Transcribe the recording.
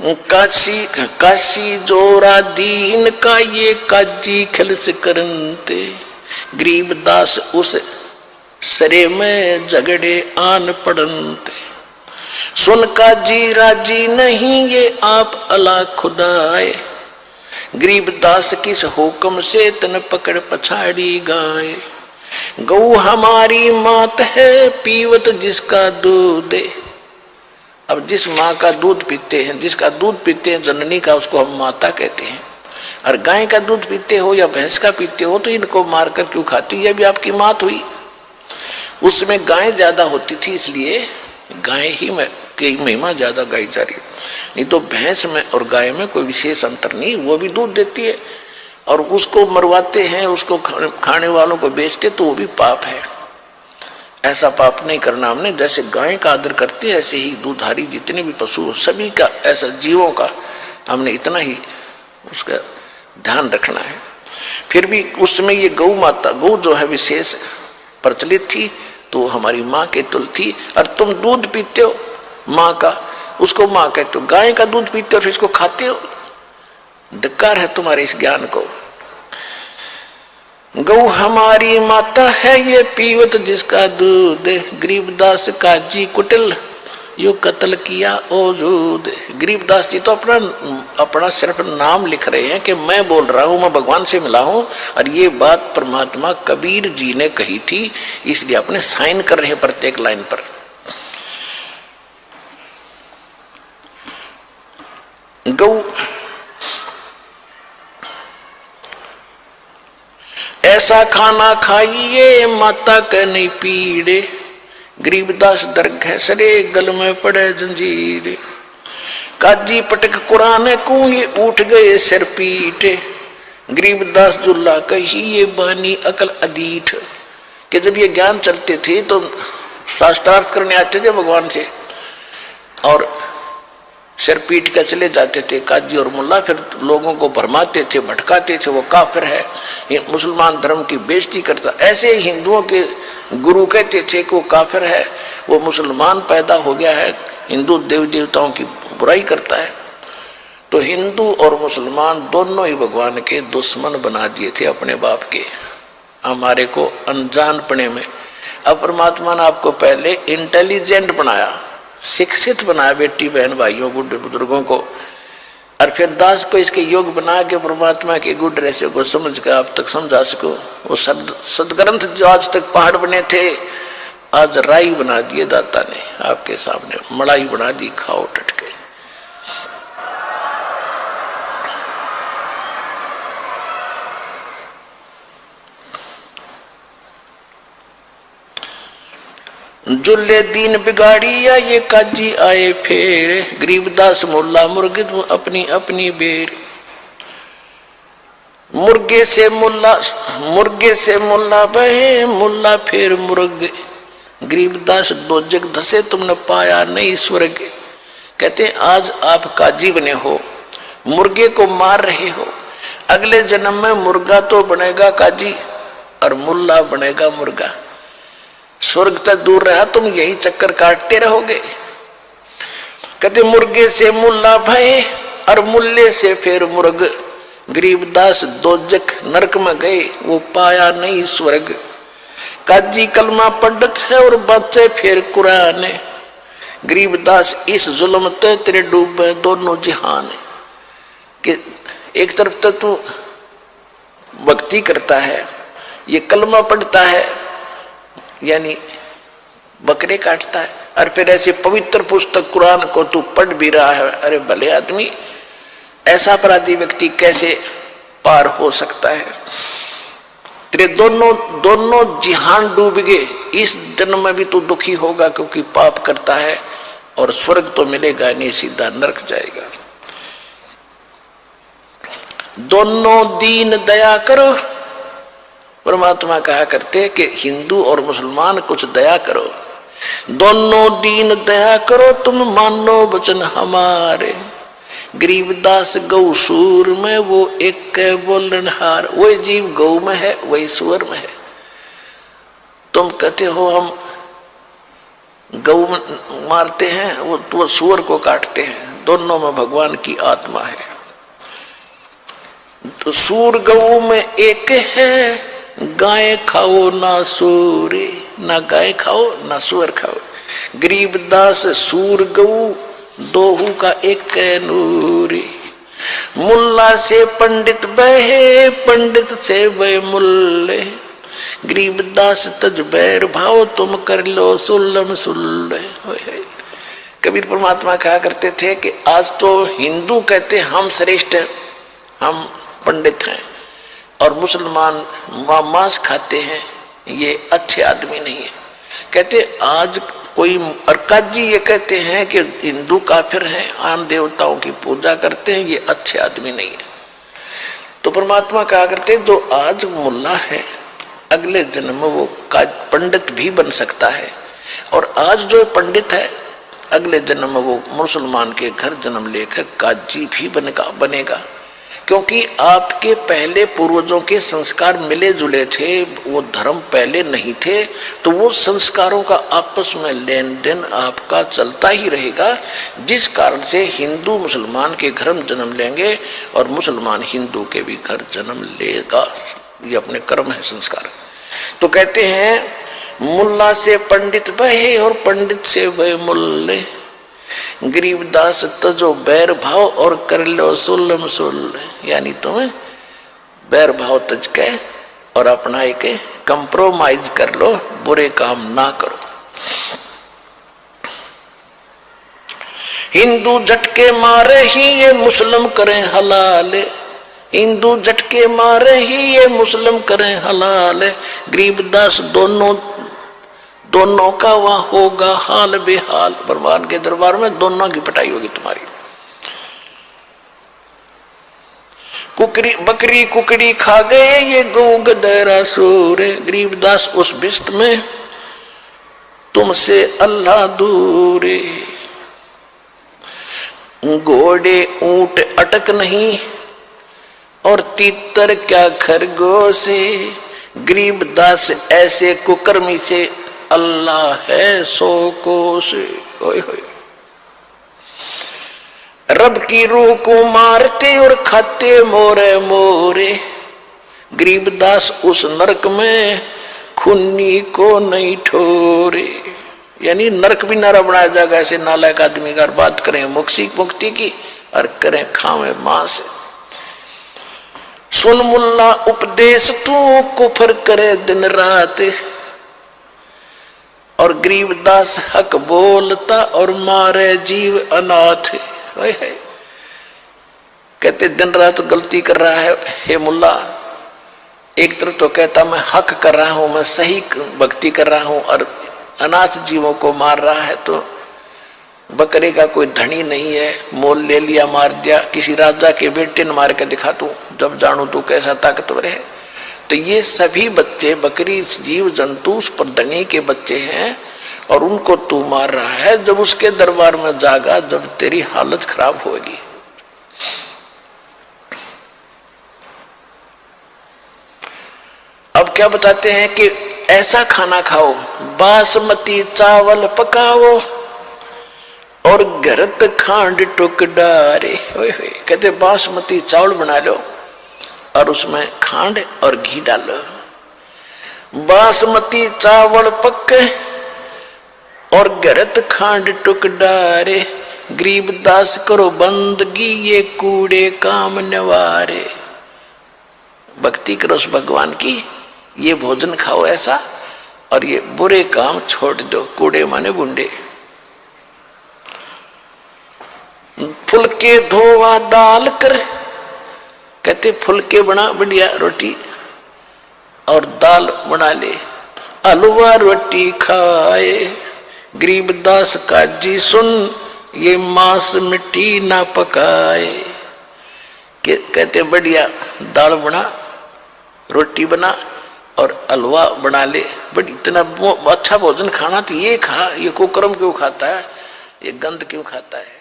काशी काशी जोरा दीन का ये काजी खिलस करनते, गरीबदास उस सरे में झगड़े आन पड़नते। सुन काजी राजी नहीं ये आप अला खुदाए, गरीबदास किस हुक्म से तन पकड़ पछाड़ी गाए। गौ हमारी मात है पीवत जिसका दूध। अब जिस माँ का दूध पीते हैं, जिसका दूध पीते हैं जननी का, उसको हम माता कहते हैं। और गाय का दूध पीते हो या भैंस का पीते हो तो इनको मारकर क्यों खाती, ये भी आपकी मात हुई। उसमें गाय ज्यादा होती थी इसलिए गाय ही में की महिमा ज्यादा गाई जा रही है, नहीं तो भैंस में और गाय में कोई विशेष अंतर नहीं। वो भी दूध देती है और उसको मरवाते हैं, उसको खाने वालों को बेचते तो वो भी पाप है। ऐसा पाप नहीं करना हमने। जैसे गाय का आदर करते हैं ऐसे ही दूधारी जितने भी पशु सभी का, ऐसा जीवों का हमने इतना ही उसका ध्यान रखना है। फिर भी उसमें ये गौ माता, गौ जो है विशेष प्रचलित थी तो हमारी माँ के तुल थी। और तुम दूध पीते हो माँ का, उसको माँ कहते हो। गाय का दूध पीते हो फिर इसको खाते हो, धिक्कार है तुम्हारे इस ज्ञान को। गौ हमारी माता है ये पीवत जिसका दूध, गरीबदास काजी कुटिल यो कत्ल किया औजूद। गरीबदास जी तो अपना सिर्फ नाम लिख रहे हैं कि मैं बोल रहा हूं, मैं भगवान से मिला हूं, और ये बात परमात्मा कबीर जी ने कही थी, इसलिए अपने साइन कर रहे हैं प्रत्येक लाइन पर। गौ ऐसा खाना खाइए माता के नहीं पीड़े, गरीबदास दर्ग है सरे गल में पड़े जंजीर। काजी पटक कुरान को ये उठ गए सिर पीटे, गरीबदास जुल्ला कही ये बानी अकल अदीठ। कि जब ये ज्ञान चलते थे तो शास्त्रार्थ करने आते थे भगवान से और सिर पीट कर चले जाते थे काजी और मुल्ला। फिर लोगों को भरमाते थे, भटकाते थे, वो काफिर है, ये मुसलमान धर्म की बेइज्जती करता। ऐसे हिंदुओं के गुरु कहते थे कि वो काफिर है, वो मुसलमान पैदा हो गया है, हिंदू देवी देवताओं की बुराई करता है। तो हिंदू और मुसलमान दोनों ही भगवान के दुश्मन बना दिए थे अपने बाप के, हमारे को अनजानपने में। अब परमात्मा ने आपको पहले इंटेलिजेंट बनाया, शिक्षित बनाया, बेटी बहन भाइयों बूढ़े बुजुर्गों को, और फिर दास को इसके योग बना के परमात्मा के गुड रहस्य को समझ कर आप तक समझा सको। वो सदग्रंथ जो आज तक पहाड़ बने थे आज राई बना दिए दाता ने, आपके सामने मड़ाई बना दी, खाओ टटके। जुल्ले दीन बिगाड़िया ये काजी आए फेर, गरीबदास मुल्ला मुर्गे अपनी अपनी बेर। मुर्गे से मुल्ला बहे मुल्ला फिर मुर्गे, गरीबदास दो जग धसे तुमने पाया नहीं स्वर्ग। कहते हैं आज आप काजी बने हो, मुर्गे को मार रहे हो, अगले जन्म में मुर्गा तो बनेगा काजी और मुल्ला बनेगा मुर्गा। स्वर्ग तक दूर रहा, तुम यही चक्कर काटते रहोगे। कहते मुर्गे से मुल्ला भय और मुल्ले से फिर मुर्ग, गरीबदास दोजक नरक में गए वो पाया नहीं स्वर्ग। काजी कलमा पंडित है और बच्चे फिर कुरान, गरीबदास इस जुल्म ते तेरे डूबे दोनों जहान। कि एक तरफ तो तू भक्ति करता है, ये कलमा पढ़ता है यानी बकरे काटता है, और फिर ऐसे पवित्र पुस्तक कुरान को तू पढ़ भी रहा है। अरे भले आदमी, ऐसा अपराधी व्यक्ति कैसे पार हो सकता है। तेरे दोनों जिहान डूब गए, इस जन्म में भी तू दुखी होगा क्योंकि पाप करता है, और स्वर्ग तो मिलेगा नहीं, सीधा नरक जाएगा। दोनों दीन दया करो, परमात्मा कहा करते कि हिंदू और मुसलमान कुछ दया करो। दोनों दीन दया करो तुम मानो वचन हमारे, गरीबदास गौ सूर में वो एक बोलनहार। वही जीव गौ में है वही सूअर में है। तुम कहते हो हम गौ मारते हैं, वो सूअर को काटते हैं। दोनों में भगवान की आत्मा है। तो सूर गऊ में एक है, गाय खाओ ना सूरे, ना गाय खाओ ना सुअर खाओ। गरीबदास सूर गऊ दोहू का एक नूरी। मुल्ला से पंडित बहे, पंडित से बहे मुल्ले। गरीबदास तज बैर भाव, तुम कर लो सुल्लम सुल्ले। कबीर परमात्मा कहा करते थे कि आज तो हिंदू कहते हम श्रेष्ठ हैं, हम पंडित हैं, और मुसलमान मांस खाते हैं, ये अच्छे आदमी नहीं है। कहते आज कोई और काजी ये कहते हैं कि हिंदू काफिर हैं, आन देवताओं की पूजा करते हैं, ये अच्छे आदमी नहीं है। तो परमात्मा कहा करते जो आज मुल्ला है अगले जन्म में वो पंडित भी बन सकता है, और आज जो पंडित है अगले जन्म में वो मुसलमान के घर जन्म लेकर काजी भी बनेगा। क्योंकि आपके पहले पूर्वजों के संस्कार मिले जुले थे, वो धर्म पहले नहीं थे, तो वो संस्कारों का आपस में लेन देन आपका चलता ही रहेगा, जिस कारण से हिंदू मुसलमान के घर में जन्म लेंगे और मुसलमान हिंदू के भी घर जन्म लेगा। ये अपने कर्म है, संस्कार। तो कहते हैं मुल्ला से पंडित बहे और पंडित से बहे मुल्ले। गरीबदास तजो बैर भाव और कर लो सुल्लम सुल्ले, यानी तुम्हें बैर भाव तज के और अपना एक कंप्रोमाइज कर लो, बुरे काम ना करो। हिंदू झटके मारे ही ये मुस्लिम करें हलाल, हिंदू झटके मारे ही ये मुस्लिम करें हलाल। गरीबदास दोनों का वहां होगा हाल बेहाल। भगवान के दरबार में दोनों की पिटाई होगी तुम्हारी। कुकरी बकरी कुकड़ी खा गए ये गऊ गदरा सूरे। गरीबदास उस बिस्त में तुमसे अल्लाह दूरे। घोड़े ऊंट अटक नहीं और तीतर क्या खरगोश। गरीबदास ऐसे कुकर्मी से अल्लाह है सो कोस। रब की रूह को मारते और खाते मोरे मोरे। गरीबदास उस नरक में खूनी को नहीं ठोरे, यानी नरक भी नारा बनाया जाएगा ऐसे नालायक आदमी का। बात करें मुक्ति की और करें खावे मांस। सुन मुल्ला उपदेश तू कुफर करे दिन रात। और गरीबदास हक बोलता और मारे जीव अनाथ। कहते दिन रात गलती कर रहा है हे मुल्ला। एक तरफ तो कहता मैं हक कर रहा हूं, मैं सही भक्ति कर रहा हूं, और अनाथ जीवों को मार रहा है। तो बकरे का कोई धनी नहीं है, मोल ले लिया, मार दिया। किसी राजा के बेटे ने मार के दिखा तू, जब जानू तू कैसा ताकतवर है। तो ये सभी बच्चे बकरी जीव जंतु उस पर धनी के बच्चे हैं, और उनको तू मार रहा है। जब उसके दरबार में जागा, जब तेरी हालत खराब होगी। अब क्या बताते हैं कि ऐसा खाना खाओ, बासमती चावल पकाओ और घरत खांड टुक डारे। कहते बासमती चावल बना लो और उसमें खांड और घी डालो। बासमती चावल पके और घरत खांड टुक डारे। गरीबदास करो बंदगी ये कूड़े काम नवारे। भक्ति करो उस भगवान की, ये भोजन खाओ ऐसा, और ये बुरे काम छोड़ दो। कूड़े माने बुंडे। फुलके धोवा दाल कर। कहते फुलके बना बढ़िया रोटी और दाल बना ले, हलवा रोटी खाए। गरीबदास काजी सुन ये मांस मिट्टी ना पकाए। कहते बढ़िया दाल बना, रोटी बना और हलवा बना ले। बड़ी इतना अच्छा भोजन खाना तो ये खा, ये कुकर्म क्यों खाता है, ये गंद क्यों खाता है।